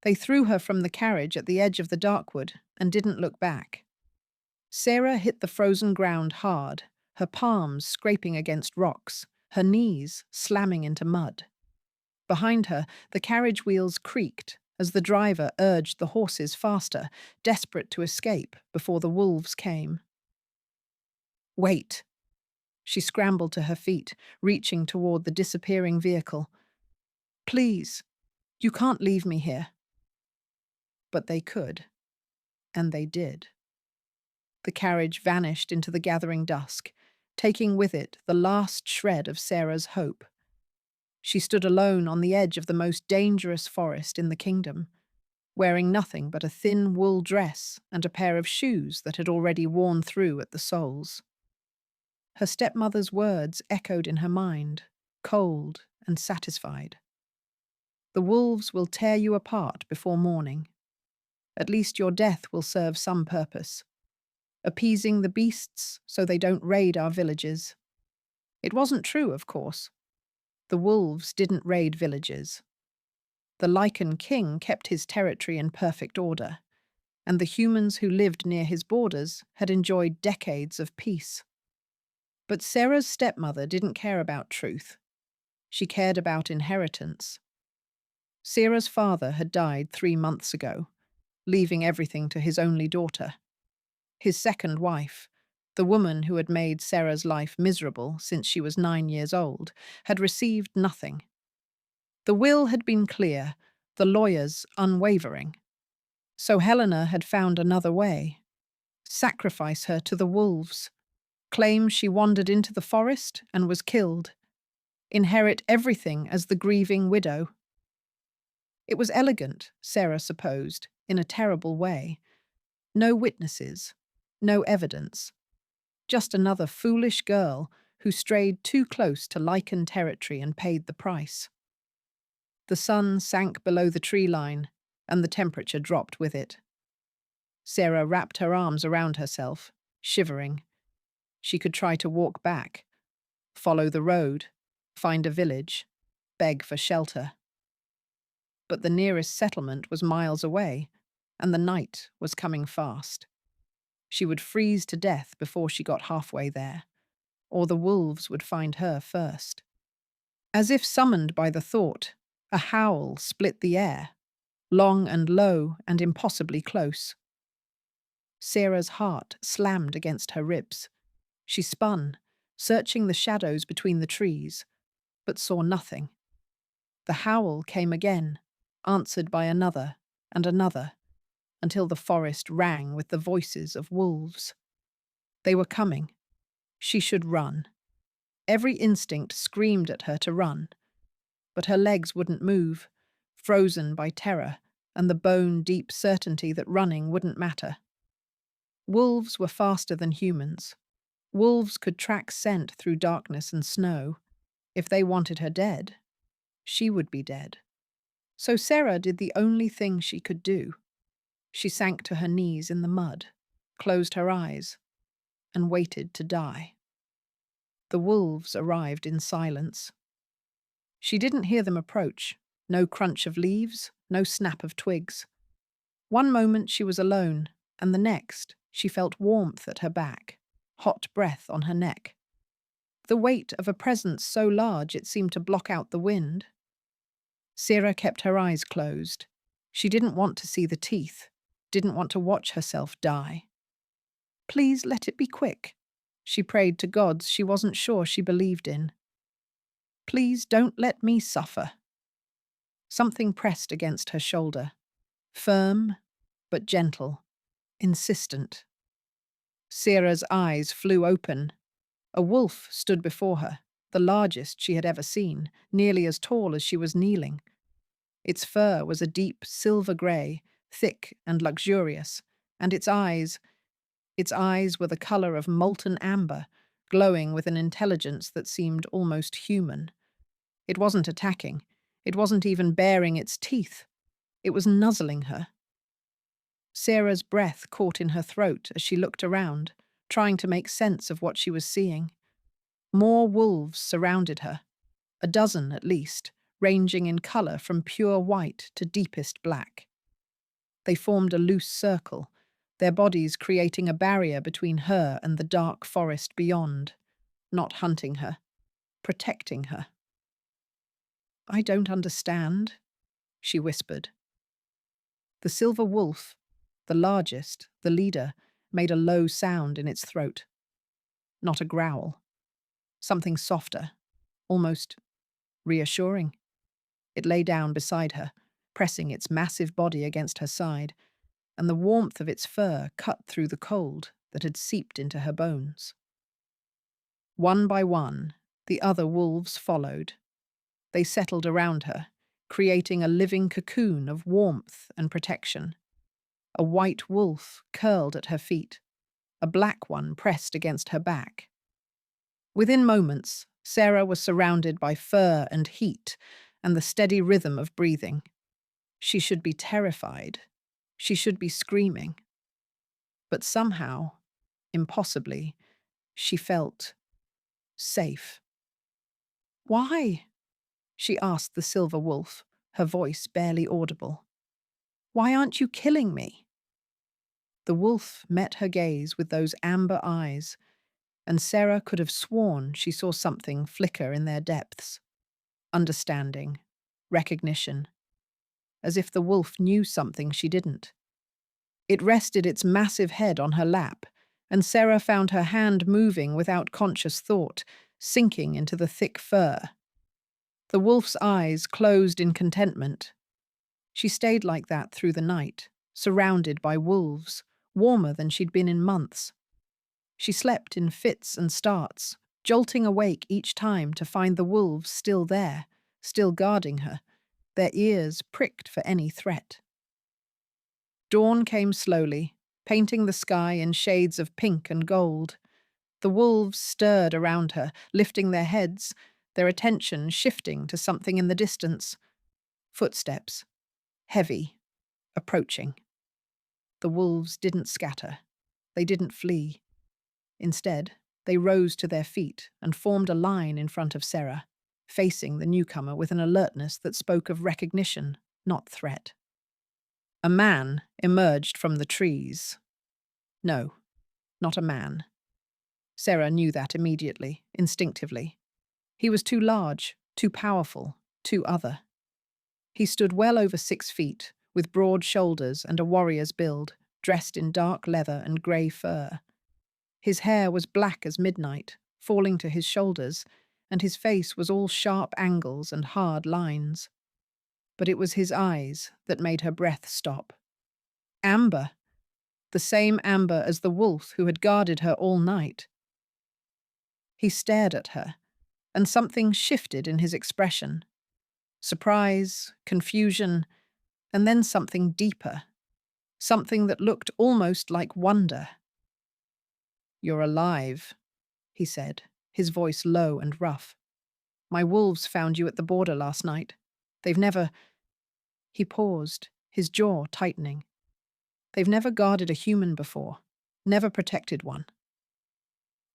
They threw her from the carriage at the edge of the darkwood and didn't look back. Sarah hit the frozen ground hard, her palms scraping against rocks, her knees slamming into mud. Behind her, the carriage wheels creaked as the driver urged the horses faster, desperate to escape before the wolves came. Wait! She scrambled to her feet, reaching toward the disappearing vehicle. Please, you can't leave me here. But they could, and they did. The carriage vanished into the gathering dusk, taking with it the last shred of Sarah's hope. She stood alone on the edge of the most dangerous forest in the kingdom, wearing nothing but a thin wool dress and a pair of shoes that had already worn through at the soles. Her stepmother's words echoed in her mind, cold and satisfied. The wolves will tear you apart before morning. At least your death will serve some purpose, appeasing the beasts so they don't raid our villages. It wasn't true, of course. The wolves didn't raid villages. The Lykan king kept his territory in perfect order, and the humans who lived near his borders had enjoyed decades of peace. But Sarah's stepmother didn't care about truth. She cared about inheritance. Sarah's father had died 3 months ago, leaving everything to his only daughter. His second wife, the woman who had made Sarah's life miserable since she was 9 years old, had received nothing. The will had been clear, the lawyers unwavering. So Helena had found another way. Sacrifice her to the wolves. Claim she wandered into the forest and was killed. Inherit everything as the grieving widow. It was elegant, Sarah supposed, in a terrible way. No witnesses, no evidence. Just another foolish girl who strayed too close to Lycan territory and paid the price. The sun sank below the tree line, and the temperature dropped with it. Sarah wrapped her arms around herself, shivering. She could try to walk back, follow the road, find a village, beg for shelter. But the nearest settlement was miles away, and the night was coming fast. She would freeze to death before she got halfway there, or the wolves would find her first. As if summoned by the thought, a howl split the air, long and low and impossibly close. Sarah's heart slammed against her ribs. She spun, searching the shadows between the trees, but saw nothing. The howl came again, answered by another and another, until the forest rang with the voices of wolves. They were coming. She should run. Every instinct screamed at her to run, but her legs wouldn't move, frozen by terror and the bone-deep certainty that running wouldn't matter. Wolves were faster than humans. Wolves could track scent through darkness and snow. If they wanted her dead, she would be dead. So Sarah did the only thing she could do. She sank to her knees in the mud, closed her eyes, and waited to die. The wolves arrived in silence. She didn't hear them approach. No crunch of leaves, no snap of twigs. One moment she was alone, and the next she felt warmth at her back, hot breath on her neck. The weight of a presence so large it seemed to block out the wind. Sarah kept her eyes closed. She didn't want to see the teeth, didn't want to watch herself die. Please let it be quick. She prayed to gods she wasn't sure she believed in. Please don't let me suffer. Something pressed against her shoulder, firm but gentle, insistent. Sarah's eyes flew open. A wolf stood before her, the largest she had ever seen, nearly as tall as she was kneeling. Its fur was a deep silver grey, thick and luxurious, and its eyes were the colour of molten amber, glowing with an intelligence that seemed almost human. It wasn't attacking. It wasn't even baring its teeth. It was nuzzling her. Sarah's breath caught in her throat as she looked around, trying to make sense of what she was seeing. More wolves surrounded her, a dozen at least, ranging in colour from pure white to deepest black. They formed a loose circle, their bodies creating a barrier between her and the dark forest beyond, not hunting her, protecting her. "I don't understand," she whispered. The silver wolf, the largest, the leader, made a low sound in its throat. Not a growl. Something softer, almost reassuring. It lay down beside her, pressing its massive body against her side, and the warmth of its fur cut through the cold that had seeped into her bones. One by one, the other wolves followed. They settled around her, creating a living cocoon of warmth and protection. A white wolf curled at her feet, a black one pressed against her back. Within moments, Sarah was surrounded by fur and heat and the steady rhythm of breathing. She should be terrified. She should be screaming. But somehow, impossibly, she felt safe. "Why?" she asked the silver wolf, her voice barely audible. "Why aren't you killing me?" The wolf met her gaze with those amber eyes, and Sarah could have sworn she saw something flicker in their depths. Understanding, recognition, as if the wolf knew something she didn't. It rested its massive head on her lap, and Sarah found her hand moving without conscious thought, sinking into the thick fur. The wolf's eyes closed in contentment. She stayed like that through the night, surrounded by wolves, warmer than she'd been in months. She slept in fits and starts, jolting awake each time to find the wolves still there, still guarding her, their ears pricked for any threat. Dawn came slowly, painting the sky in shades of pink and gold. The wolves stirred around her, lifting their heads, their attention shifting to something in the distance. Footsteps, heavy, approaching. The wolves didn't scatter. They didn't flee. Instead, they rose to their feet and formed a line in front of Sarah, facing the newcomer with an alertness that spoke of recognition, not threat. A man emerged from the trees. No, not a man. Sarah knew that immediately, instinctively. He was too large, too powerful, too other. He stood well over 6 feet, with broad shoulders and a warrior's build, dressed in dark leather and grey fur. His hair was black as midnight, falling to his shoulders, and his face was all sharp angles and hard lines. But it was his eyes that made her breath stop. Amber! The same amber as the wolf who had guarded her all night. He stared at her, and something shifted in his expression. Surprise, confusion, and then something deeper. Something that looked almost like wonder. "You're alive," he said, his voice low and rough. "My wolves found you at the border last night. They've never—" He paused, his jaw tightening. "They've never guarded a human before, never protected one."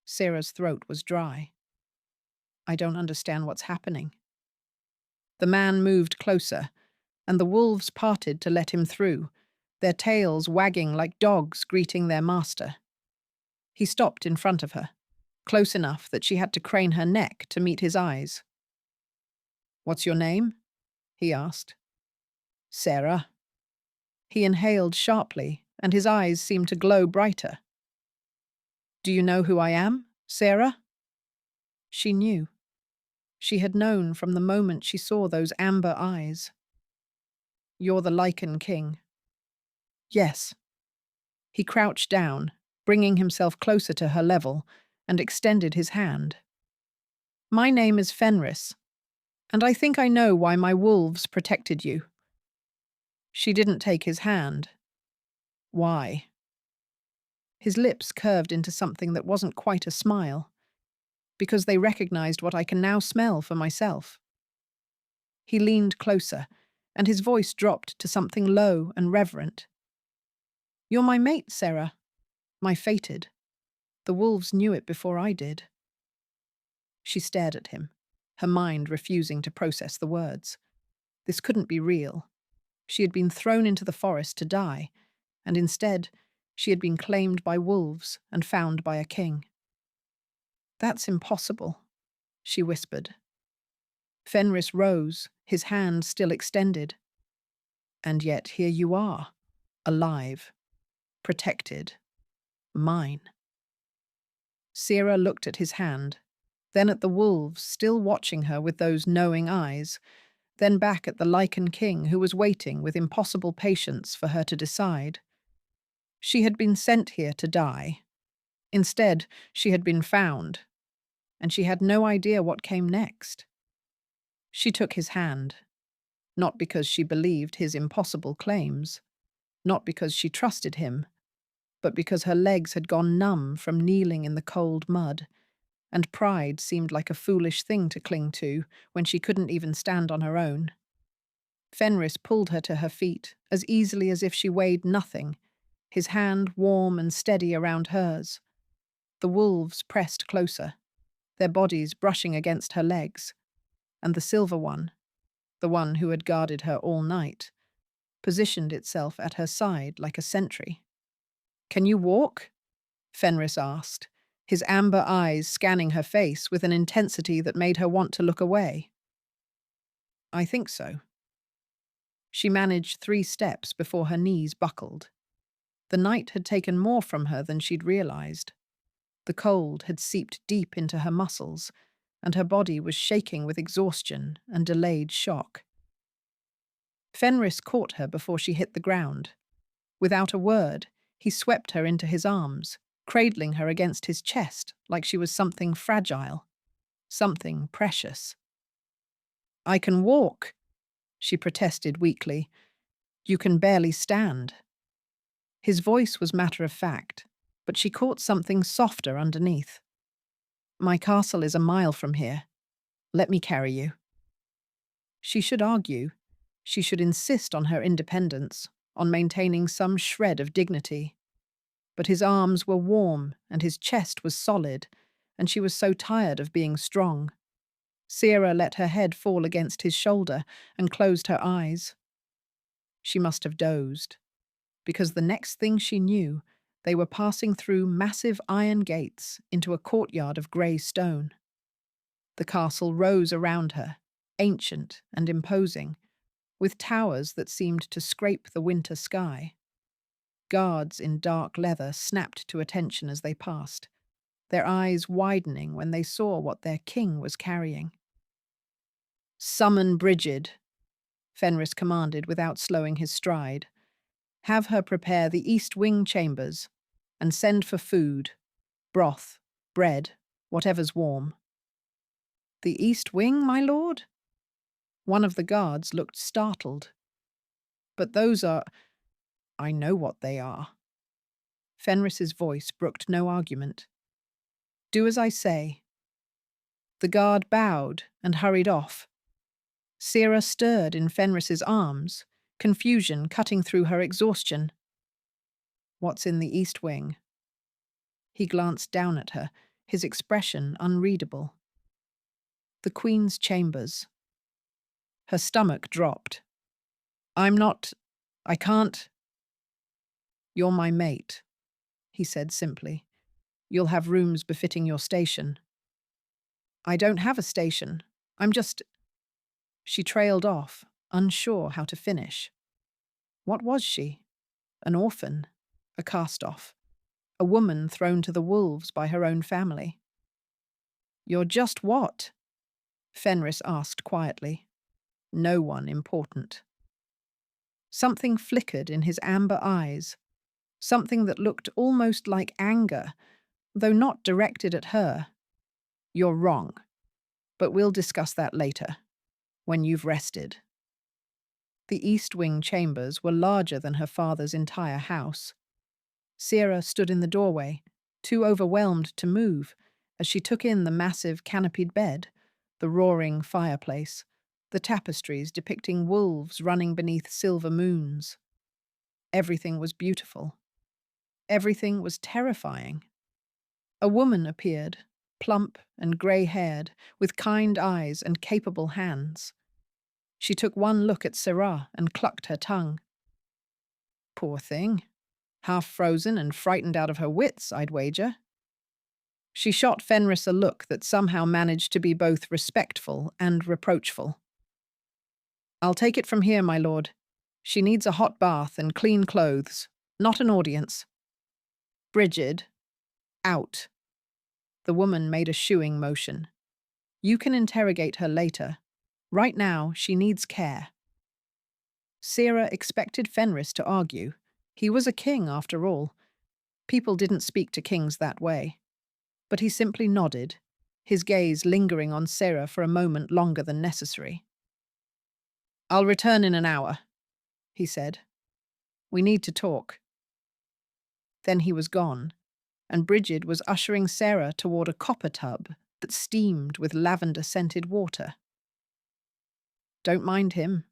Sarah's throat was dry. "I don't understand what's happening." The man moved closer, and the wolves parted to let him through, their tails wagging like dogs greeting their master. He stopped in front of her, close enough that she had to crane her neck to meet his eyes. "What's your name?" he asked. "Sarah." He inhaled sharply, and his eyes seemed to glow brighter. "Do you know who I am, Sarah?" She knew. She had known from the moment she saw those amber eyes. "You're the Lykan king." "Yes." He crouched down, bringing himself closer to her level, and extended his hand. "My name is Fenris, and I think I know why my wolves protected you." She didn't take his hand. "Why?" His lips curved into something that wasn't quite a smile. "Because they recognized what I can now smell for myself." He leaned closer, and his voice dropped to something low and reverent. "You're my mate, Sarah. My fated. The wolves knew it before I did." She stared at him, her mind refusing to process the words. This couldn't be real. She had been thrown into the forest to die, and instead she had been claimed by wolves and found by a king. "That's impossible," she whispered. Fenris rose, his hand still extended. "And yet here you are, alive, protected, mine." Sera looked at his hand, then at the wolves still watching her with those knowing eyes, then back at the Lykan king who was waiting with impossible patience for her to decide. She had been sent here to die. Instead, she had been found, and she had no idea what came next. She took his hand, not because she believed his impossible claims, not because she trusted him, but because her legs had gone numb from kneeling in the cold mud, and pride seemed like a foolish thing to cling to when she couldn't even stand on her own. Fenris pulled her to her feet as easily as if she weighed nothing, his hand warm and steady around hers. The wolves pressed closer, their bodies brushing against her legs, and the silver one, the one who had guarded her all night, positioned itself at her side like a sentry. "Can you walk?" Fenris asked, his amber eyes scanning her face with an intensity that made her want to look away. "I think so." She managed 3 steps before her knees buckled. The night had taken more from her than she'd realized. The cold had seeped deep into her muscles, and her body was shaking with exhaustion and delayed shock. Fenris caught her before she hit the ground. Without a word, he swept her into his arms, cradling her against his chest like she was something fragile, something precious. "I can walk," she protested weakly. "You can barely stand." His voice was matter-of-fact, but she caught something softer underneath. "My castle is a mile from here. Let me carry you." She should argue. She should insist on her independence, on maintaining some shred of dignity. But his arms were warm and his chest was solid, and she was so tired of being strong. Sera let her head fall against his shoulder and closed her eyes. She must have dozed, because the next thing she knew, they were passing through massive iron gates into a courtyard of grey stone. The castle rose around her, ancient and imposing, with towers that seemed to scrape the winter sky. Guards in dark leather snapped to attention as they passed, their eyes widening when they saw what their king was carrying. "Summon Brigid," Fenris commanded without slowing his stride. "Have her prepare the east wing chambers, and send for food, broth, bread, whatever's warm." "The east wing, my lord?" One of the guards looked startled. "But those are—" "I know what they are." Fenris's voice brooked no argument. "Do as I say." The guard bowed and hurried off. Sera stirred in Fenris's arms, confusion cutting through her exhaustion. "What's in the east wing?" He glanced down at her, his expression unreadable. "The Queen's chambers." Her stomach dropped. I can't." "You're my mate," he said simply. "You'll have rooms befitting your station." "I don't have a station. I'm just—" She trailed off, unsure how to finish. What was she? An orphan? A cast-off? A woman thrown to the wolves by her own family? "You're just what?" Fenris asked quietly. "No one important." Something flickered in his amber eyes, something that looked almost like anger, though not directed at her. "You're wrong, but we'll discuss that later, when you've rested." The East Wing chambers were larger than her father's entire house. Sera stood in the doorway, too overwhelmed to move, as she took in the massive canopied bed, the roaring fireplace, the tapestries depicting wolves running beneath silver moons. Everything was beautiful. Everything was terrifying. A woman appeared, plump and grey-haired, with kind eyes and capable hands. She took one look at Syrah and clucked her tongue. Poor thing. Half frozen and frightened out of her wits, I'd wager. She shot Fenris a look that somehow managed to be both respectful and reproachful. I'll take it from here, my lord. She needs a hot bath and clean clothes, not an audience. Brigid, out. The woman made a shooing motion. You can interrogate her later. Right now, she needs care. Syrah expected Fenris to argue. He was a king, after all. People didn't speak to kings that way. But he simply nodded, his gaze lingering on Syrah for a moment longer than necessary. I'll return in an hour, he said. We need to talk. Then he was gone, and Brigid was ushering Syrah toward a copper tub that steamed with lavender-scented water. Don't mind him,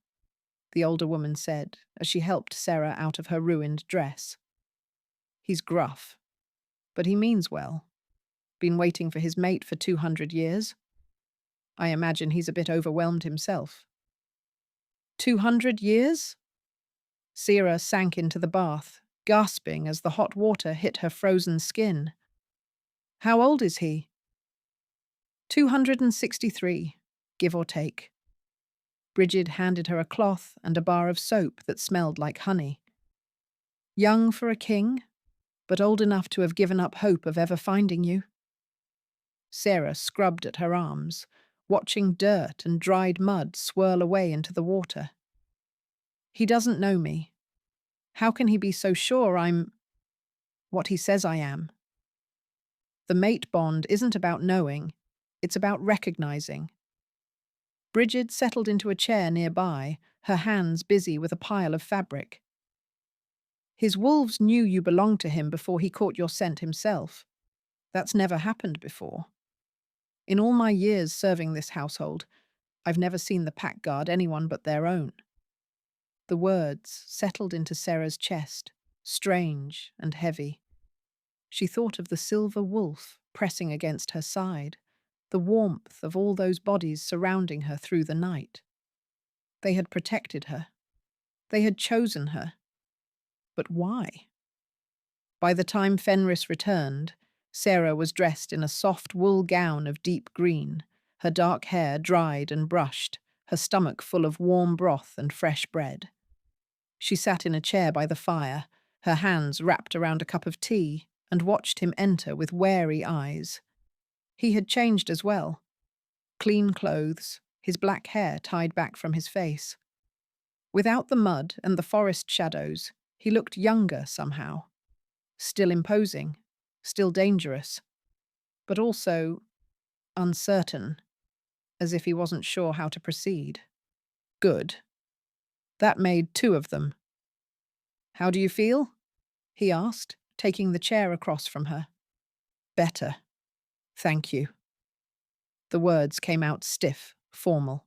the older woman said as she helped Syrah out of her ruined dress. He's gruff, but he means well. Been waiting for his mate for 200 years. I imagine he's a bit overwhelmed himself. 200 years? Syrah sank into the bath, gasping as the hot water hit her frozen skin. How old is he? 263, give or take. Brigid handed her a cloth and a bar of soap that smelled like honey. Young for a king, but old enough to have given up hope of ever finding you. Syrah scrubbed at her arms, watching dirt and dried mud swirl away into the water. He doesn't know me. How can he be so sure I'm what he says I am? The mate bond isn't about knowing, it's about recognizing. Brigid settled into a chair nearby, her hands busy with a pile of fabric. His wolves knew you belonged to him before he caught your scent himself. That's never happened before. In all my years serving this household, I've never seen the pack guard anyone but their own. The words settled into Syrah's chest, strange and heavy. She thought of the silver wolf pressing against her side, the warmth of all those bodies surrounding her through the night. They had protected her. They had chosen her. But why? By the time Fenris returned, Syrah was dressed in a soft wool gown of deep green, her dark hair dried and brushed, her stomach full of warm broth and fresh bread. She sat in a chair by the fire, her hands wrapped around a cup of tea, and watched him enter with wary eyes. He had changed as well. Clean clothes, his black hair tied back from his face. Without the mud and the forest shadows, he looked younger somehow. Still imposing, still dangerous, but also uncertain, as if he wasn't sure how to proceed. Good. That made two of them. How do you feel? He asked, taking the chair across from her. Better. Thank you. The words came out stiff, formal.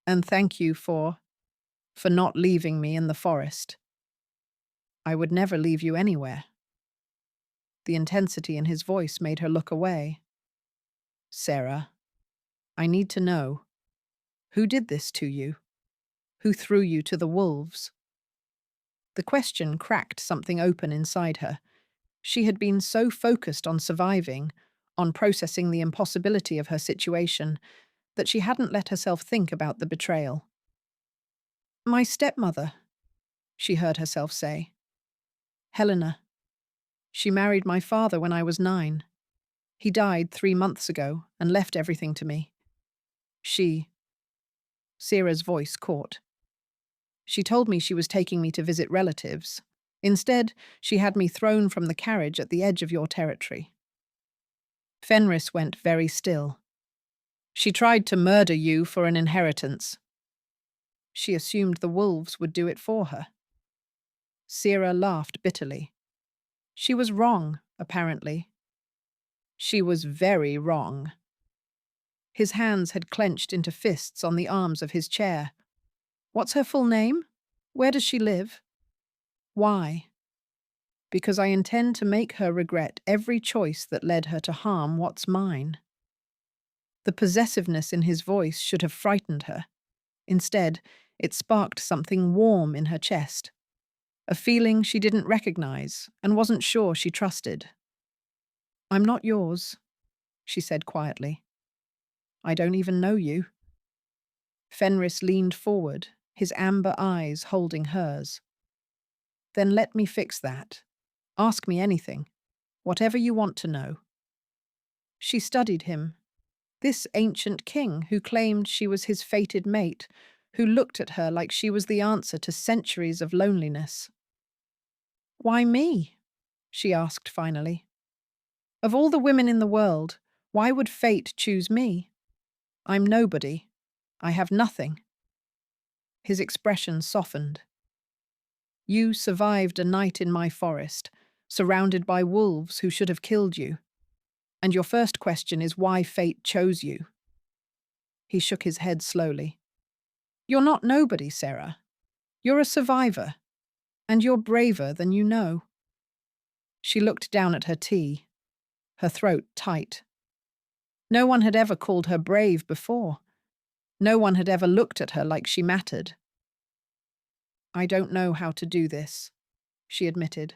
And thank you for not leaving me in the forest. I would never leave you anywhere. The intensity in his voice made her look away. Syrah, I need to know. Who did this to you? Who threw you to the wolves? The question cracked something open inside her. She had been so focused on surviving, on processing the impossibility of her situation, that she hadn't let herself think about the betrayal. My stepmother, she heard herself say. Helena. She married my father when I was 9. He died 3 months ago and left everything to me. Syrah's voice caught. She told me she was taking me to visit relatives. Instead, she had me thrown from the carriage at the edge of your territory. Fenris went very still. She tried to murder you for an inheritance. She assumed the wolves would do it for her. Syrah laughed bitterly. She was wrong, apparently. She was very wrong. His hands had clenched into fists on the arms of his chair. What's her full name? Where does she live? Why? Because I intend to make her regret every choice that led her to harm what's mine. The possessiveness in his voice should have frightened her. Instead, it sparked something warm in her chest, a feeling she didn't recognize and wasn't sure she trusted. "I'm not yours," she said quietly. "I don't even know you." Fenris leaned forward, his amber eyes holding hers. "Then let me fix that. Ask me anything, whatever you want to know." She studied him, this ancient king who claimed she was his fated mate, who looked at her like she was the answer to centuries of loneliness. "Why me?" she asked finally. "Of all the women in the world, why would fate choose me? I'm nobody. I have nothing." His expression softened. "You survived a night in my forest, surrounded by wolves who should have killed you. And your first question is why fate chose you." He shook his head slowly. "You're not nobody, Sarah. You're a survivor, and you're braver than you know." She looked down at her tea, her throat tight. No one had ever called her brave before. No one had ever looked at her like she mattered. "I don't know how to do this," she admitted.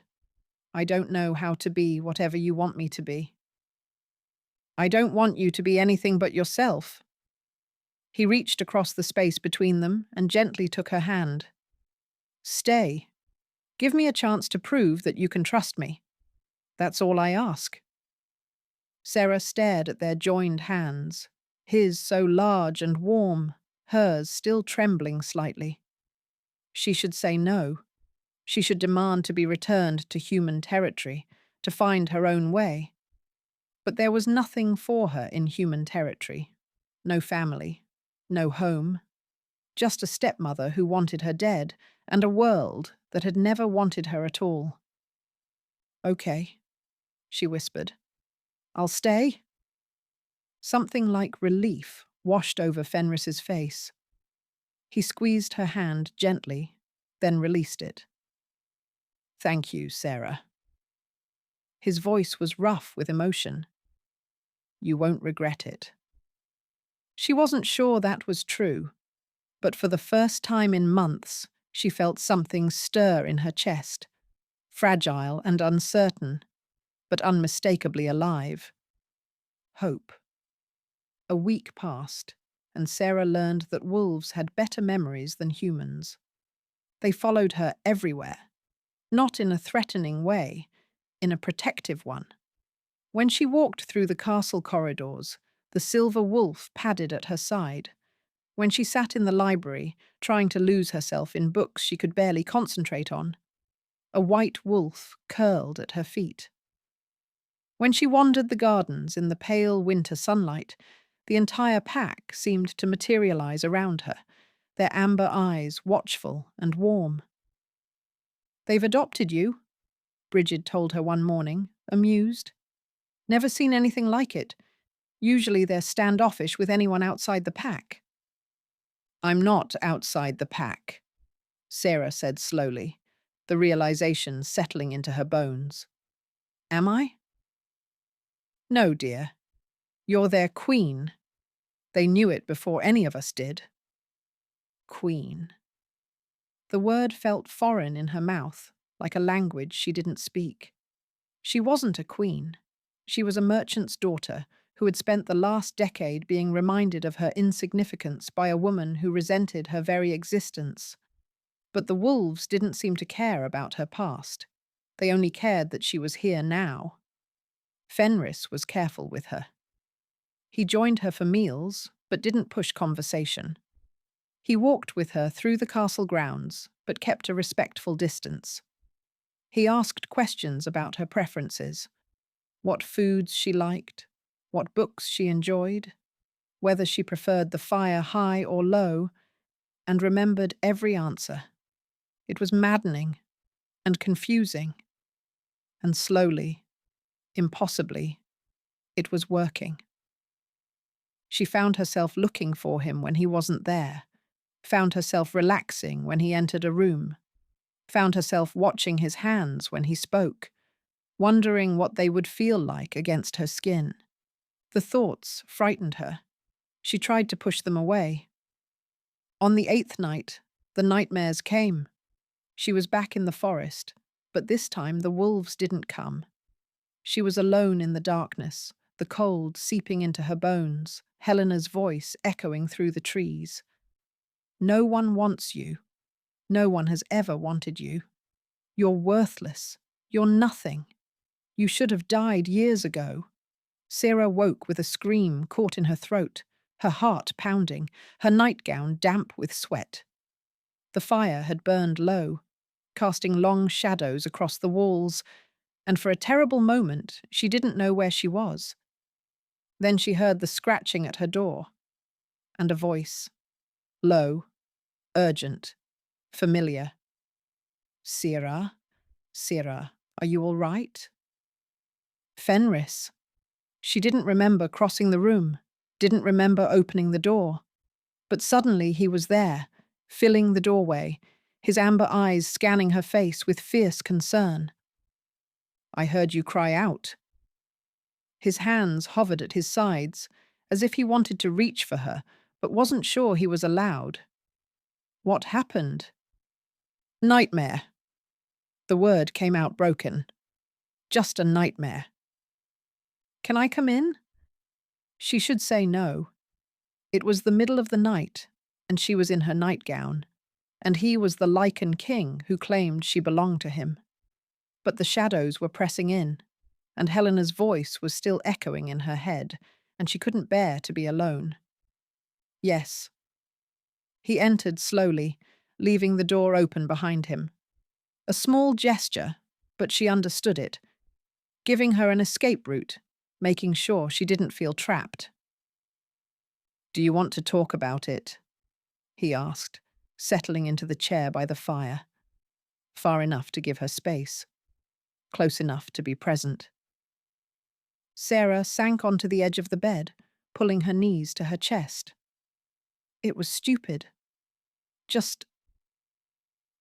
"I don't know how to be whatever you want me to be." "I don't want you to be anything but yourself." He reached across the space between them and gently took her hand. "Stay. Give me a chance to prove that you can trust me. That's all I ask." Sarah stared at their joined hands, his so large and warm, hers still trembling slightly. She should say no. She should demand to be returned to human territory, to find her own way. But there was nothing for her in human territory. No family, no home, just a stepmother who wanted her dead, and a world that had never wanted her at all. "Okay," she whispered. "I'll stay?" Something like relief washed over Fenris's face. He squeezed her hand gently, then released it. "Thank you, Sarah." His voice was rough with emotion. "You won't regret it." She wasn't sure that was true, but for the first time in months, she felt something stir in her chest, fragile and uncertain, but unmistakably alive. Hope. A week passed, and Sarah learned that wolves had better memories than humans. They followed her everywhere, not in a threatening way, in a protective one. When she walked through the castle corridors, the silver wolf padded at her side. When she sat in the library, trying to lose herself in books she could barely concentrate on, a white wolf curled at her feet. When she wandered the gardens in the pale winter sunlight, the entire pack seemed to materialize around her, their amber eyes watchful and warm. "They've adopted you," Bridget told her one morning, amused. "Never seen anything like it. Usually they're standoffish with anyone outside the pack." "I'm not outside the pack," Sarah said slowly, the realization settling into her bones. "Am I?" "No, dear. You're their queen. They knew it before any of us did." Queen. The word felt foreign in her mouth, like a language she didn't speak. She wasn't a queen. She was a merchant's daughter who had spent the last decade being reminded of her insignificance by a woman who resented her very existence. But the wolves didn't seem to care about her past. They only cared that she was here now. Fenris was careful with her. He joined her for meals, but didn't push conversation. He walked with her through the castle grounds, but kept a respectful distance. He asked questions about her preferences, what foods she liked, what books she enjoyed, whether she preferred the fire high or low, and remembered every answer. It was maddening and confusing, and slowly, impossibly, it was working. She found herself looking for him when he wasn't there, found herself relaxing when he entered a room, found herself watching his hands when he spoke, wondering what they would feel like against her skin. The thoughts frightened her. She tried to push them away. On the 8th night, the nightmares came. She was back in the forest, but this time the wolves didn't come. She was alone in the darkness, the cold seeping into her bones, Helena's voice echoing through the trees. No one wants you. No one has ever wanted you. You're worthless. You're nothing. You should have died years ago. Sarah woke with a scream caught in her throat, her heart pounding, her nightgown damp with sweat. The fire had burned low, casting long shadows across the walls, and for a terrible moment she didn't know where she was. Then she heard the scratching at her door, and a voice, low, urgent, familiar. Sarah, Sarah, are you all right? Fenris. She didn't remember crossing the room, didn't remember opening the door. But suddenly he was there, filling the doorway, his amber eyes scanning her face with fierce concern. I heard you cry out. His hands hovered at his sides, as if he wanted to reach for her, but wasn't sure he was allowed. What happened? Nightmare. The word came out broken. Just a nightmare. Can I come in? She should say no. It was the middle of the night, and she was in her nightgown, and he was the Lykan king who claimed she belonged to him. But the shadows were pressing in, and Helena's voice was still echoing in her head, and she couldn't bear to be alone. Yes. He entered slowly, leaving the door open behind him. A small gesture, but she understood it, giving her an escape route, making sure she didn't feel trapped. Do you want to talk about it? He asked, settling into the chair by the fire, far enough to give her space, close enough to be present. Sarah sank onto the edge of the bed, pulling her knees to her chest. It was stupid. Just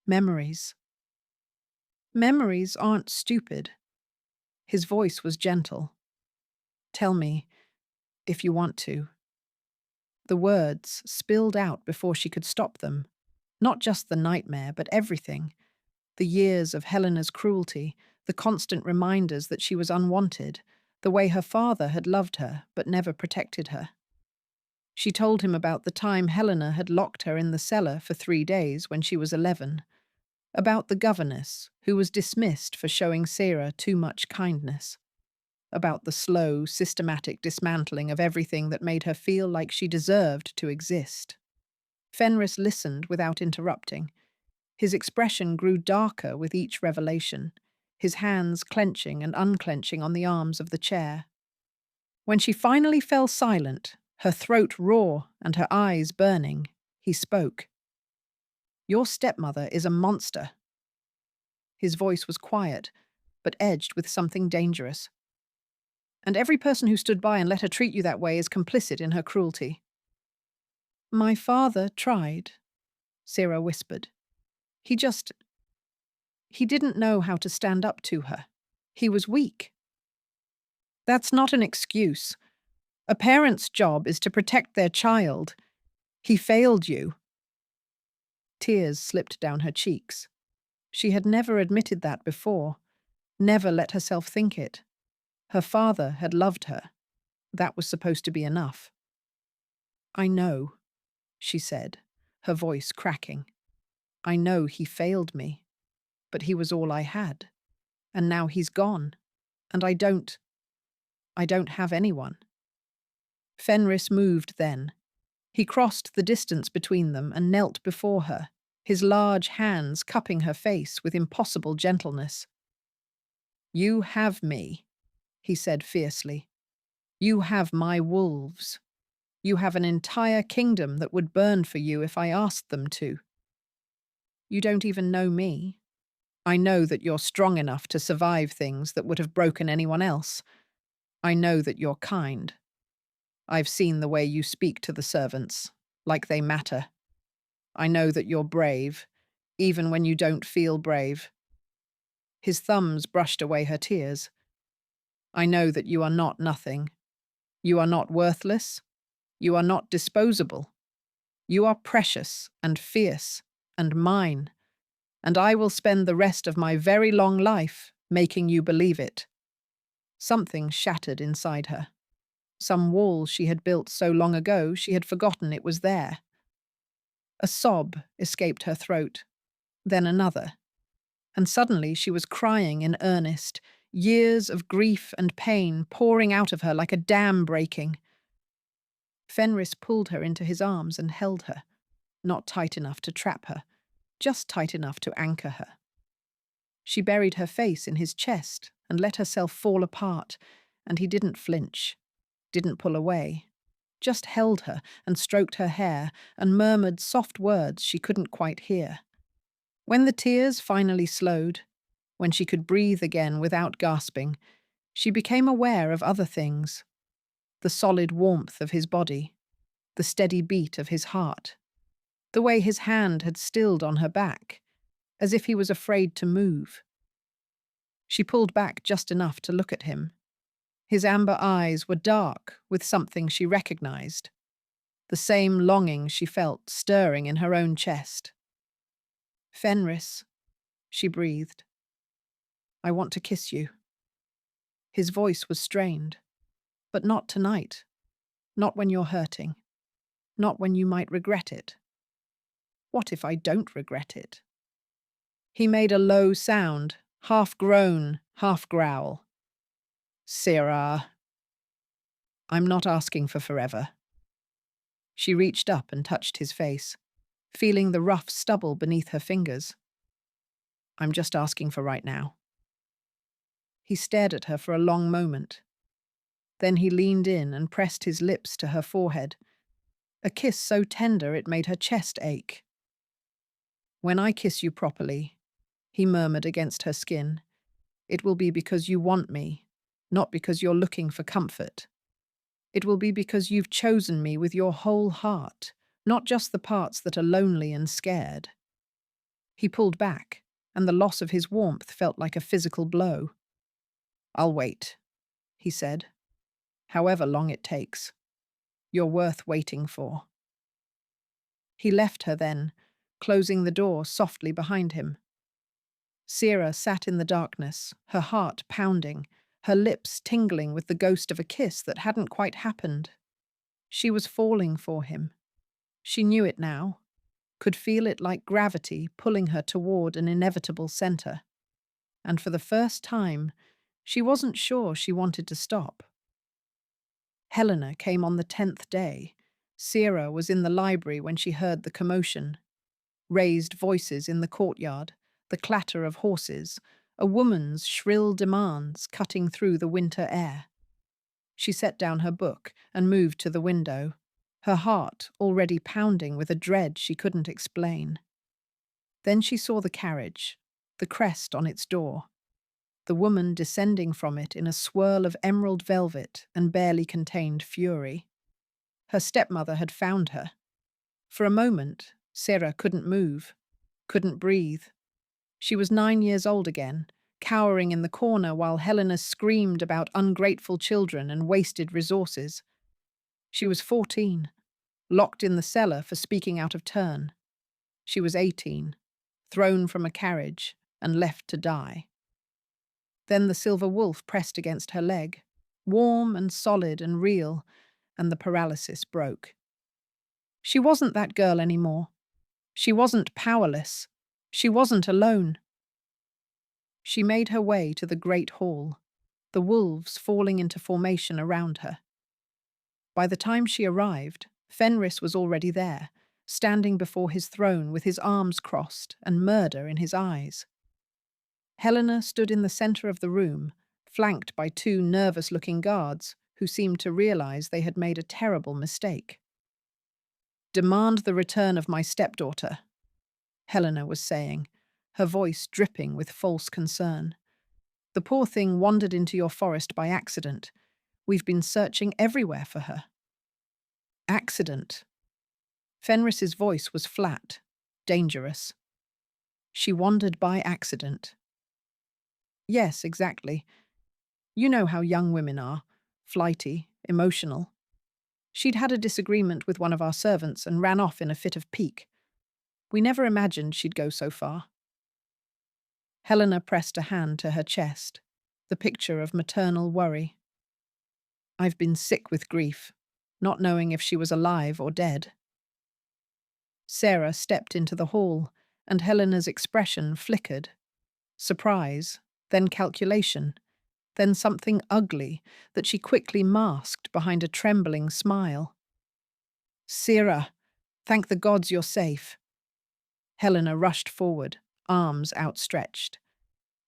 memories. Memories aren't stupid. His voice was gentle. Tell me, if you want to. The words spilled out before she could stop them. Not just the nightmare, but everything. The years of Helena's cruelty, the constant reminders that she was unwanted, the way her father had loved her but never protected her. She told him about the time Helena had locked her in the cellar for 3 days when she was 11, about the governess who was dismissed for showing Sarah too much kindness, about the slow, systematic dismantling of everything that made her feel like she deserved to exist. Fenris listened without interrupting. His expression grew darker with each revelation, his hands clenching and unclenching on the arms of the chair. When she finally fell silent, her throat raw and her eyes burning, he spoke. Your stepmother is a monster. His voice was quiet, but edged with something dangerous. And every person who stood by and let her treat you that way is complicit in her cruelty. My father tried, Sarah whispered. He didn't know how to stand up to her. He was weak. That's not an excuse. A parent's job is to protect their child. He failed you. Tears slipped down her cheeks. She had never admitted that before, never let herself think it. Her father had loved her. That was supposed to be enough. I know, she said, her voice cracking. I know he failed me, but he was all I had. And now he's gone, and I don't have anyone. Fenris moved then. He crossed the distance between them and knelt before her, his large hands cupping her face with impossible gentleness. You have me, he said fiercely. You have my wolves. You have an entire kingdom that would burn for you if I asked them to. You don't even know me. I know that you're strong enough to survive things that would have broken anyone else. I know that you're kind. I've seen the way you speak to the servants, like they matter. I know that you're brave, even when you don't feel brave. His thumbs brushed away her tears. I know that you are not nothing. You are not worthless. You are not disposable. You are precious and fierce and mine, and I will spend the rest of my very long life making you believe it." Something shattered inside her. Some wall she had built so long ago she had forgotten it was there. A sob escaped her throat, then another, and suddenly she was crying in earnest, years of grief and pain pouring out of her like a dam breaking. Fenris pulled her into his arms and held her, not tight enough to trap her, just tight enough to anchor her. She buried her face in his chest and let herself fall apart, and he didn't flinch, didn't pull away, just held her and stroked her hair and murmured soft words she couldn't quite hear. When the tears finally slowed, when she could breathe again without gasping, she became aware of other things: the solid warmth of his body, the steady beat of his heart, the way his hand had stilled on her back, as if he was afraid to move. She pulled back just enough to look at him. His amber eyes were dark with something she recognized, the same longing she felt stirring in her own chest. "Fenris," she breathed, "I want to kiss you." His voice was strained. "But not tonight. Not when you're hurting. Not when you might regret it." "What if I don't regret it?" He made a low sound, half groan, half growl. "Sarah, I'm not asking for forever." She reached up and touched his face, feeling the rough stubble beneath her fingers. "I'm just asking for right now." He stared at her for a long moment. Then he leaned in and pressed his lips to her forehead, a kiss so tender it made her chest ache. "When I kiss you properly," he murmured against her skin, "it will be because you want me, not because you're looking for comfort. It will be because you've chosen me with your whole heart, not just the parts that are lonely and scared." He pulled back, and the loss of his warmth felt like a physical blow. "I'll wait," he said. "However long it takes. You're worth waiting for." He left her then, closing the door softly behind him. Sarah sat in the darkness, her heart pounding, her lips tingling with the ghost of a kiss that hadn't quite happened. She was falling for him. She knew it now, could feel it like gravity pulling her toward an inevitable center. And for the first time, she wasn't sure she wanted to stop. Helena came on the 10th day. Sarah was in the library when she heard the commotion. Raised voices in the courtyard, the clatter of horses, a woman's shrill demands cutting through the winter air. She set down her book and moved to the window, her heart already pounding with a dread she couldn't explain. Then she saw the carriage, the crest on its door, the woman descending from it in a swirl of emerald velvet and barely contained fury. Her stepmother had found her. For a moment, Sarah couldn't move, couldn't breathe. She was 9 years old again, cowering in the corner while Helena screamed about ungrateful children and wasted resources. She was 14, locked in the cellar for speaking out of turn. She was 18, thrown from a carriage and left to die. Then the silver wolf pressed against her leg, warm and solid and real, and the paralysis broke. She wasn't that girl anymore. She wasn't powerless. She wasn't alone. She made her way to the great hall, the wolves falling into formation around her. By the time she arrived, Fenris was already there, standing before his throne with his arms crossed and murder in his eyes. Helena stood in the center of the room, flanked by 2 nervous-looking guards who seemed to realize they had made a terrible mistake. "Demand the return of my stepdaughter," Helena was saying, her voice dripping with false concern. "The poor thing wandered into your forest by accident. We've been searching everywhere for her." "Accident?" Fenris's voice was flat, dangerous. "She wandered by accident." "Yes, exactly. You know how young women are, flighty, emotional." She'd had a disagreement with one of our servants and ran off in a fit of pique. We never imagined she'd go so far. Helena pressed a hand to her chest, the picture of maternal worry. I've been sick with grief, not knowing if she was alive or dead. Sarah stepped into the hall, and Helena's expression flickered. Surprise, then calculation, then something ugly that she quickly masked behind a trembling smile. Sarah, thank the gods you're safe. Helena rushed forward, arms outstretched.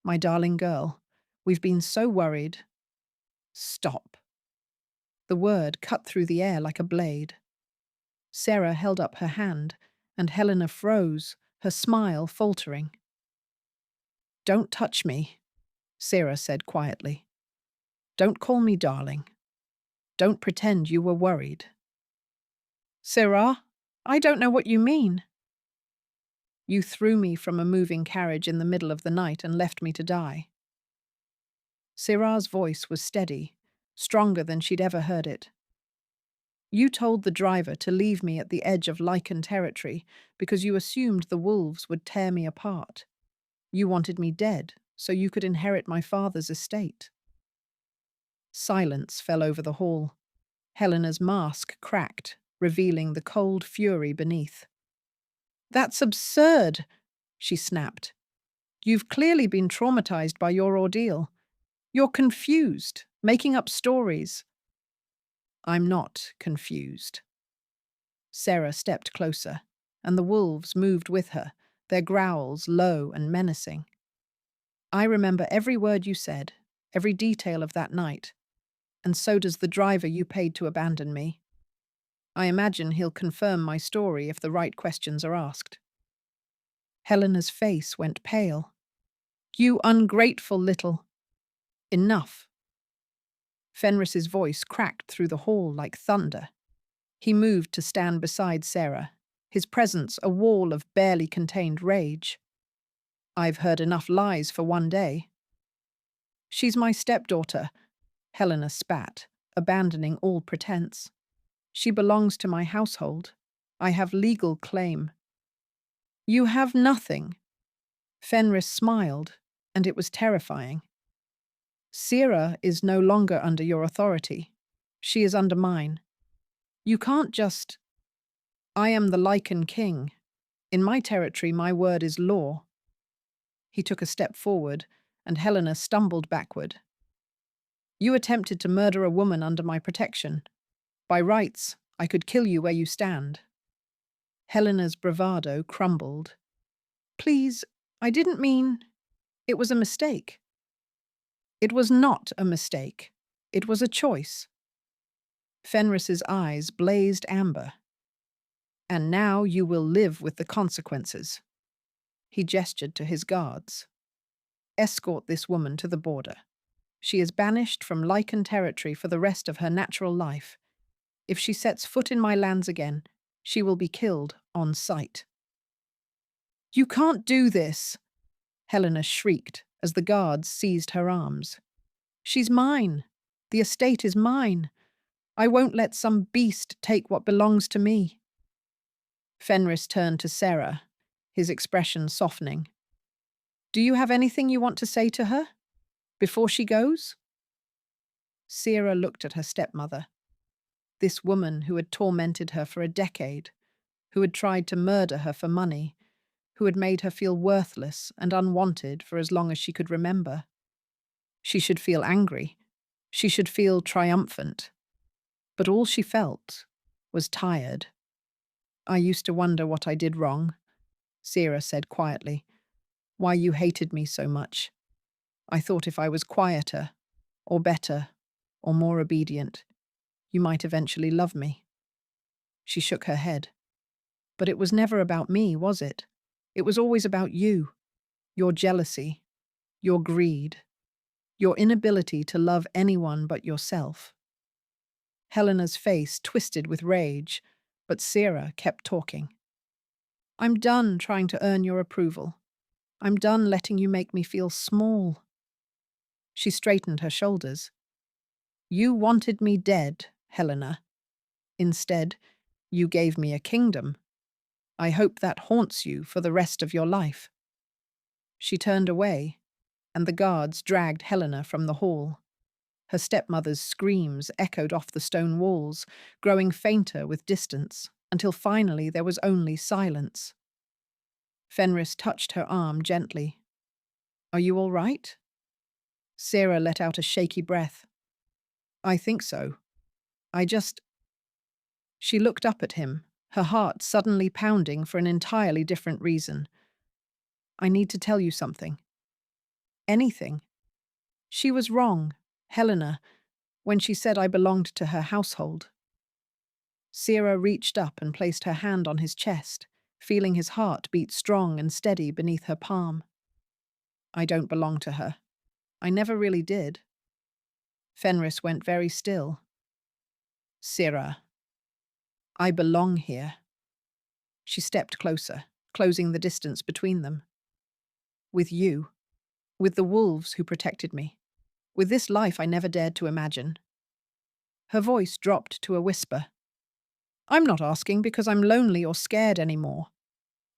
My darling girl, we've been so worried. Stop. The word cut through the air like a blade. Sarah held up her hand, and Helena froze, her smile faltering. Don't touch me, Sarah said quietly. Don't call me darling. Don't pretend you were worried. Sarah, I don't know what you mean. You threw me from a moving carriage in the middle of the night and left me to die. Sarah's voice was steady, stronger than she'd ever heard it. You told the driver to leave me at the edge of Lykan territory because you assumed the wolves would tear me apart. You wanted me dead so you could inherit my father's estate. Silence fell over the hall. Helena's mask cracked, revealing the cold fury beneath. That's absurd, she snapped. You've clearly been traumatized by your ordeal. You're confused, making up stories. I'm not confused. Sarah stepped closer, and the wolves moved with her, their growls low and menacing. I remember every word you said, every detail of that night, and so does the driver you paid to abandon me. I imagine he'll confirm my story if the right questions are asked. Helena's face went pale. You ungrateful little... Enough. Fenris's voice cracked through the hall like thunder. He moved to stand beside Sarah, his presence a wall of barely contained rage. I've heard enough lies for one day. She's my stepdaughter, Helena spat, abandoning all pretense. She belongs to my household. I have legal claim. You have nothing. Fenris smiled, and it was terrifying. Sarah is no longer under your authority. She is under mine. You can't just... I am the Lykan king. In my territory, my word is law. He took a step forward, and Helena stumbled backward. You attempted to murder a woman under my protection. By rights, I could kill you where you stand. Helena's bravado crumbled. Please, I didn't mean... It was a mistake. It was not a mistake. It was a choice. Fenris's eyes blazed amber. And now you will live with the consequences. He gestured to his guards. Escort this woman to the border. She is banished from Lykan territory for the rest of her natural life. If she sets foot in my lands again, she will be killed on sight. You can't do this, Helena shrieked as the guards seized her arms. She's mine. The estate is mine. I won't let some beast take what belongs to me. Fenris turned to Sarah, his expression softening. Do you have anything you want to say to her? Before she goes? Sarah looked at her stepmother. This woman who had tormented her for a decade, who had tried to murder her for money, who had made her feel worthless and unwanted for as long as she could remember. She should feel angry. She should feel triumphant. But all she felt was tired. I used to wonder what I did wrong, Sarah said quietly. Why you hated me so much. I thought if I was quieter, or better, or more obedient, you might eventually love me. She shook her head. But it was never about me, was it? It was always about you, your jealousy, your greed, your inability to love anyone but yourself. Helena's face twisted with rage, but Sarah kept talking. I'm done trying to earn your approval. I'm done letting you make me feel small. She straightened her shoulders. You wanted me dead, Helena. Instead, you gave me a kingdom. I hope that haunts you for the rest of your life." She turned away, and the guards dragged Helena from the hall. Her stepmother's screams echoed off the stone walls, growing fainter with distance, until finally there was only silence. Fenris touched her arm gently. "Are you all right?" Sarah let out a shaky breath. "I think so. I just—" She looked up at him, her heart suddenly pounding for an entirely different reason. "I need to tell you something. Anything. She was wrong, Helena, when she said I belonged to her household." Sarah reached up and placed her hand on his chest, feeling his heart beat strong and steady beneath her palm. "I don't belong to her. I never really did." Fenris went very still. "Sarah, I belong here." She stepped closer, closing the distance between them. "With you. With the wolves who protected me. With this life I never dared to imagine." Her voice dropped to a whisper. "I'm not asking because I'm lonely or scared anymore.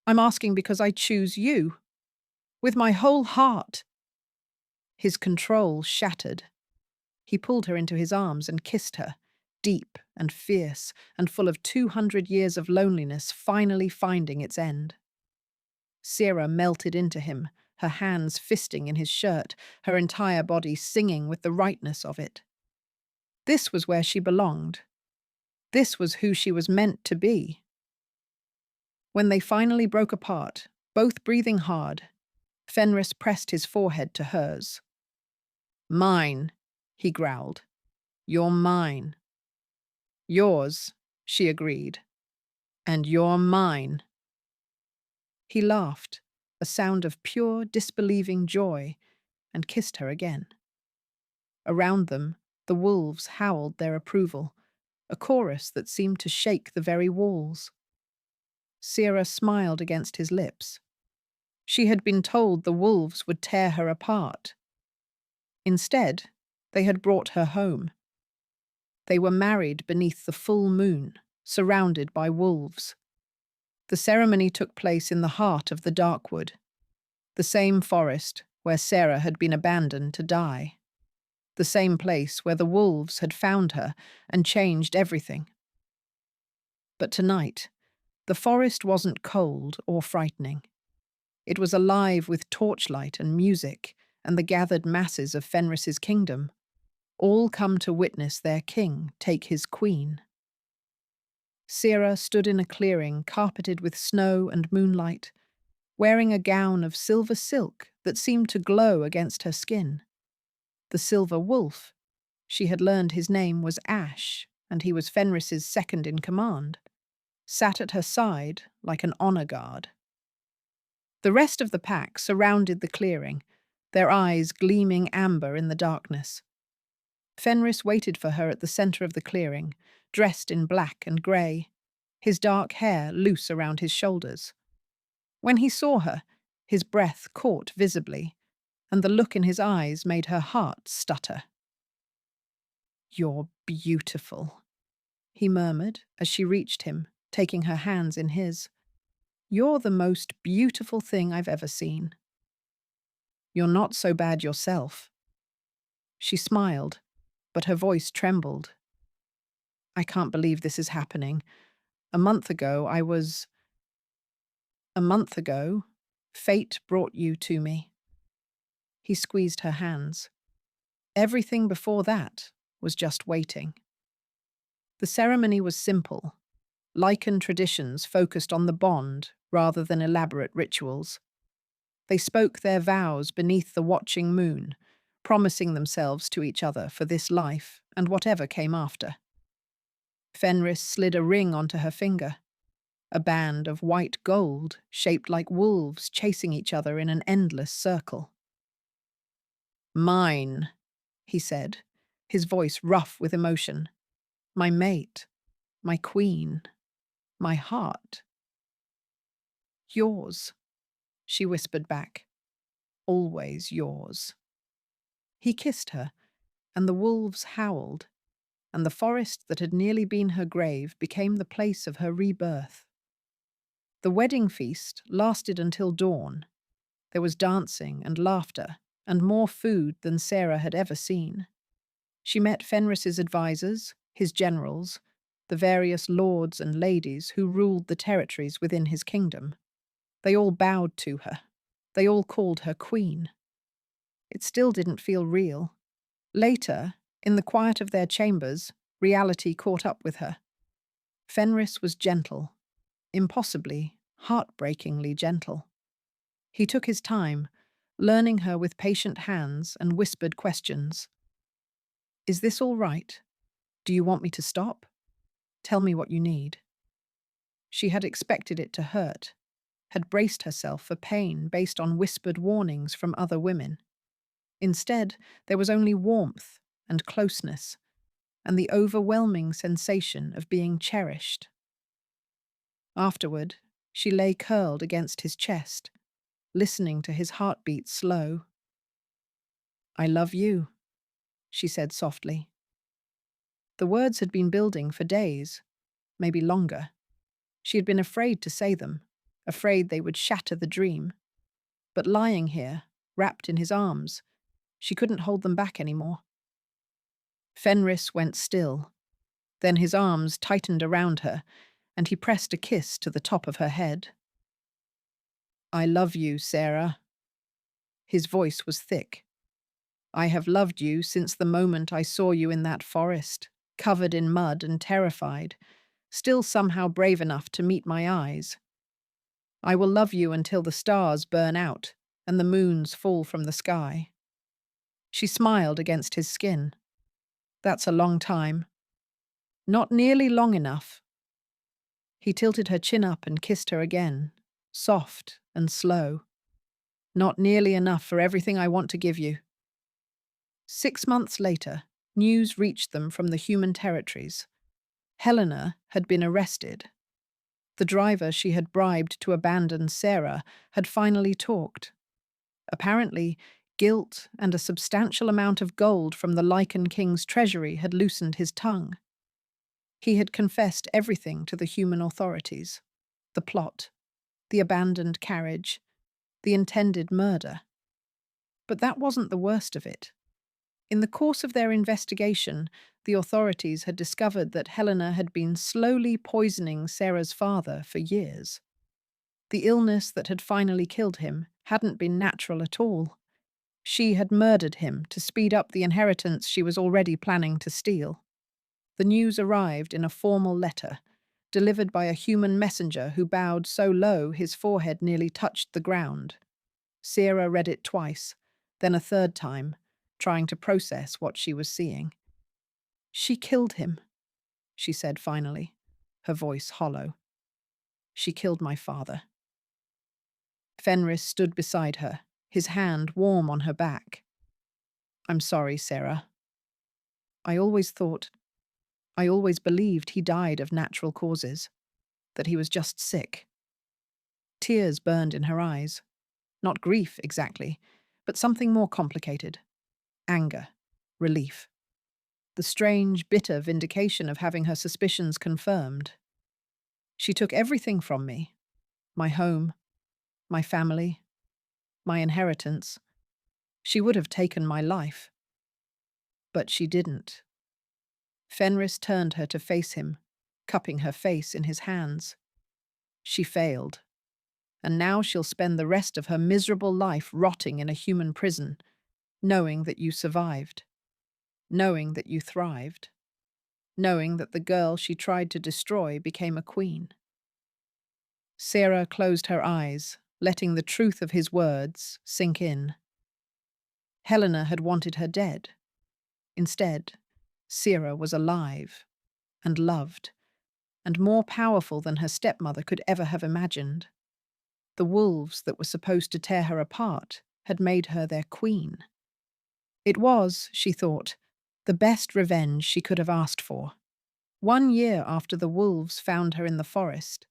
I'm asking because I choose you. With my whole heart." His control shattered. He pulled her into his arms and kissed her, deep and fierce and full of 200 years of loneliness finally finding its end. Sarah melted into him, her hands fisting in his shirt, her entire body singing with the rightness of it. This was where she belonged. This was who she was meant to be. When they finally broke apart, both breathing hard, Fenris pressed his forehead to hers. "Mine," he growled. "You're mine." "Yours," she agreed. "And you're mine." He laughed, a sound of pure, disbelieving joy, and kissed her again. Around them, the wolves howled their approval, a chorus that seemed to shake the very walls. Sarah smiled against his lips. She had been told the wolves would tear her apart. Instead, they had brought her home. They were married beneath the full moon, surrounded by wolves. The ceremony took place in the heart of the Darkwood, the same forest where Sarah had been abandoned to die, the same place where the wolves had found her and changed everything. But tonight, the forest wasn't cold or frightening. It was alive with torchlight and music and the gathered masses of Fenris's kingdom, all come to witness their king take his queen. Sarah stood in a clearing carpeted with snow and moonlight, wearing a gown of silver silk that seemed to glow against her skin. The Silver Wolf, she had learned his name was Ash, and he was Fenris's second in command, sat at her side like an honor guard. The rest of the pack surrounded the clearing, their eyes gleaming amber in the darkness. Fenris waited for her at the center of the clearing, dressed in black and grey, his dark hair loose around his shoulders. When he saw her, his breath caught visibly, and the look in his eyes made her heart stutter. "You're beautiful," he murmured as she reached him, taking her hands in his. "You're the most beautiful thing I've ever seen." "You're not so bad yourself." She smiled, but her voice trembled. "I can't believe this is happening. A month ago, fate brought you to me." He squeezed her hands. Everything before that was just waiting. The ceremony was simple. Lykan traditions focused on the bond rather than elaborate rituals. They spoke their vows beneath the watching moon, promising themselves to each other for this life and whatever came after. Fenris slid a ring onto her finger, a band of white gold shaped like wolves chasing each other in an endless circle. "Mine," he said, his voice rough with emotion. "My mate, my queen, my heart." "Yours," she whispered back. "Always yours." He kissed her, and the wolves howled. and the forest that had nearly been her grave became the place of her rebirth. The wedding feast lasted until dawn. There was dancing and laughter, and more food than Sarah had ever seen. She met Fenris's advisors, his generals, the various lords and ladies who ruled the territories within his kingdom. They all bowed to her. They all called her queen. It still didn't feel real. Later, in the quiet of their chambers, reality caught up with her. Fenris was gentle, impossibly, heartbreakingly gentle. He took his time, learning her with patient hands and whispered questions. "Is this all right? Do you want me to stop? Tell me what you need." She had expected it to hurt, had braced herself for pain based on whispered warnings from other women. Instead, there was only warmth and closeness, and the overwhelming sensation of being cherished. Afterward, she lay curled against his chest, listening to his heartbeat slow. "I love you," she said softly. The words had been building for days, maybe longer. She had been afraid to say them, afraid they would shatter the dream. But lying here, wrapped in his arms, she couldn't hold them back anymore. Fenris went still. Then his arms tightened around her, and he pressed a kiss to the top of her head. "I love you, Sarah." His voice was thick. "I have loved you since the moment I saw you in that forest, covered in mud and terrified, still somehow brave enough to meet my eyes. I will love you until the stars burn out and the moons fall from the sky." She smiled against his skin. "That's a long time." "Not nearly long enough." He tilted her chin up and kissed her again, soft and slow. "Not nearly enough for everything I want to give you." 6 months later, news reached them from the human territories. Helena had been arrested. The driver she had bribed to abandon Sarah had finally talked. Apparently, guilt and a substantial amount of gold from the Lykan king's treasury had loosened his tongue. He had confessed everything to the human authorities: the plot, the abandoned carriage, the intended murder. But that wasn't the worst of it. In the course of their investigation, the authorities had discovered that Helena had been slowly poisoning Sarah's father for years. The illness that had finally killed him hadn't been natural at all. She had murdered him to speed up the inheritance she was already planning to steal. The news arrived in a formal letter, delivered by a human messenger who bowed so low his forehead nearly touched the ground. Sarah read it twice, then a third time, trying to process what she was seeing. "She killed him," she said finally, her voice hollow. "She killed my father." Fenris stood beside her, his hand warm on her back. "I'm sorry, Sarah. I always believed he died of natural causes, that he was just sick." Tears burned in her eyes. Not grief, exactly, but something more complicated. Anger, relief. The strange, bitter vindication of having her suspicions confirmed. "She took everything from me. My home, my family, my inheritance. She would have taken my life. But she didn't." Fenris turned her to face him, cupping her face in his hands. "She failed. And now she'll spend the rest of her miserable life rotting in a human prison, knowing that you survived, knowing that you thrived, knowing that the girl she tried to destroy became a queen." Sarah closed her eyes, letting the truth of his words sink in. Helena had wanted her dead. Instead, Sarah was alive and loved, and more powerful than her stepmother could ever have imagined. The wolves that were supposed to tear her apart had made her their queen. It was, she thought, the best revenge she could have asked for. 1 year after the wolves found her in the forest,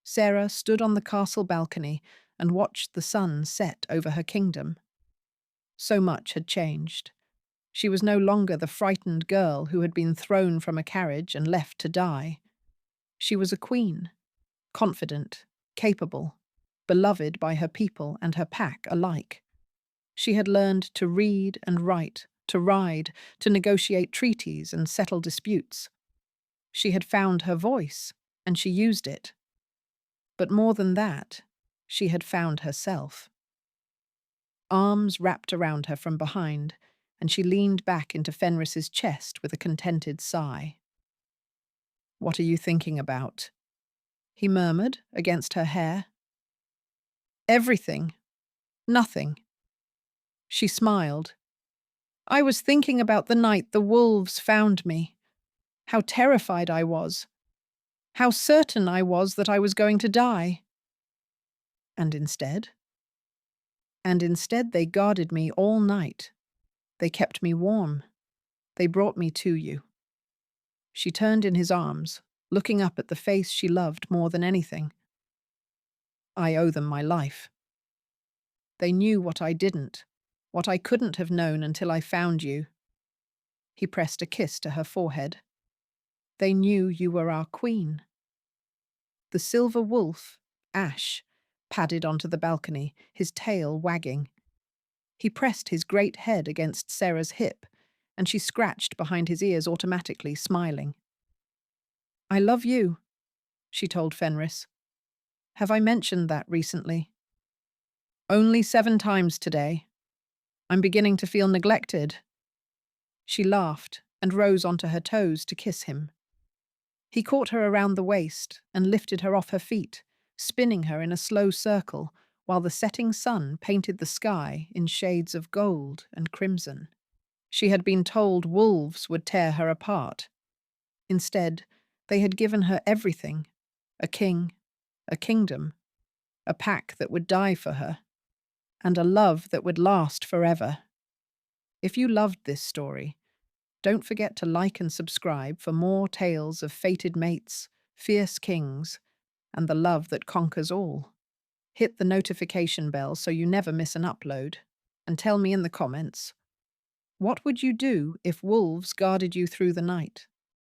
Sarah stood on the castle balcony and watched the sun set over her kingdom. So much had changed. She was no longer the frightened girl who had been thrown from a carriage and left to die. She was a queen, confident, capable, beloved by her people and her pack alike. She had learned to read and write, to ride, to negotiate treaties and settle disputes. She had found her voice, and she used it. But more than that, she had found herself. Arms wrapped around her from behind, and she leaned back into Fenris's chest with a contented sigh. "What are you thinking about?" he murmured against her hair. "Everything. Nothing." She smiled. "I was thinking about the night the wolves found me. How terrified I was. How certain I was that I was going to die. And instead? And instead they guarded me all night. They kept me warm. They brought me to you." She turned in his arms, looking up at the face she loved more than anything. "I owe them my life. They knew what I didn't, what I couldn't have known until I found you." He pressed a kiss to her forehead. "They knew you were our queen." The silver wolf, Ash, padded onto the balcony, his tail wagging. He pressed his great head against Sarah's hip, and she scratched behind his ears automatically, smiling. "I love you," she told Fenris. "Have I mentioned that recently?" "Only 7 times today. I'm beginning to feel neglected." She laughed and rose onto her toes to kiss him. He caught her around the waist and lifted her off her feet, spinning her in a slow circle while the setting sun painted the sky in shades of gold and crimson. She had been told wolves would tear her apart. Instead, they had given her everything: a king, a kingdom, a pack that would die for her, and a love that would last forever. If you loved this story, don't forget to like and subscribe for more tales of fated mates, fierce kings, and the love that conquers all. Hit the notification bell so you never miss an upload. And tell me in the comments, what would you do if wolves guarded you through the night?